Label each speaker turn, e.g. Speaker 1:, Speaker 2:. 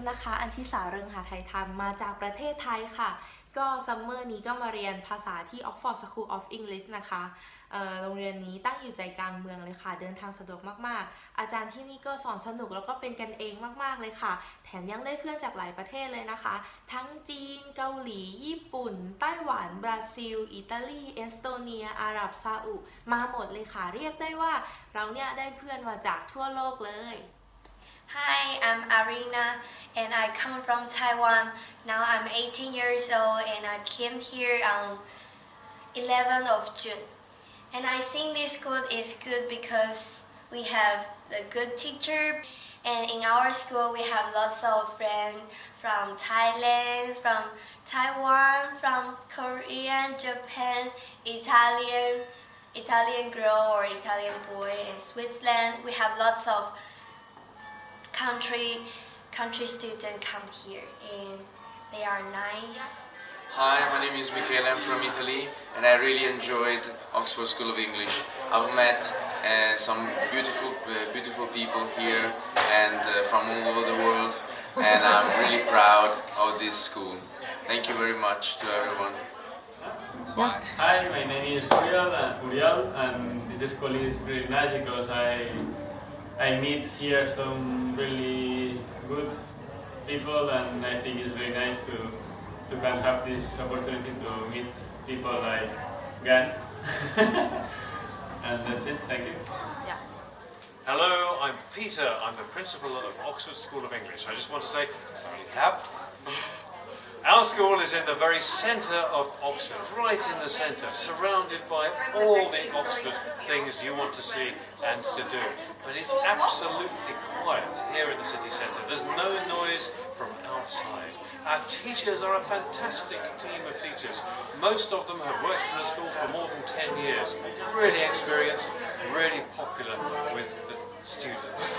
Speaker 1: นะคะอัญชิสาเริงหาไทยธรรมมาจากประเทศไทยค่ะก็ซัมเมอร์นี้ก็มาเรียนภาษาที่ Oxford School of English นะคะโรงเรียนนี้ตั้งอยู่ใจกลางเมืองเลยค่ะเดินทางสะดวกมากๆอาจารย์ที่นี่ก็สอนสนุกแล้วก็เป็นกันเองมากๆเลยค่ะแถมยังได้เพื่อนจากหลายประเทศเลยนะคะทั้งจีนเกาหลีญี่ปุ่นไต้หวันบราซิลอิตาลีเอสโตเนียอาหรับซาอุมาหมดเลยค่ะเรียกได้ว่าเราเนี่ยได้เพื่อนมาจากทั่วโลกเลย
Speaker 2: Hi, I'm Arina and I come from Taiwan. Now I'm 18 years old and I came here on 11th of June. And I think this school is good because we have a good teacher and in our school we have lots of friends from Thailand, from Taiwan, from Korea, Japan, Italian girl or Italian boy and Switzerland. We have lots of country students come here and they are nice.
Speaker 3: Hi, my name is Michele, I'm from Italy and I really enjoyed Oxford School of English. I've met some beautiful people here and from all over the world and I'm really proud of this school. Thank you very much to everyone. Bye.
Speaker 4: Hi, my name is Uriel and this school is really nice because I meet here some really good people and I think it's very nice to can have this opportunity to meet people like Gan. And that's it, thank you.
Speaker 1: Yeah.
Speaker 5: Hello, I'm Peter. I'm the principal of Oxford School of English. I just want to say, sorry, Cap. Our school is in the very centre of Oxford, right in the centre, surrounded by all the Oxford things you want to see and to do. But it's absolutely quiet here in the city centre. There's no noise from outside. Our teachers are a fantastic team of teachers. Most of them have worked in the school for more than 10 years. Really experienced, really popular with the students.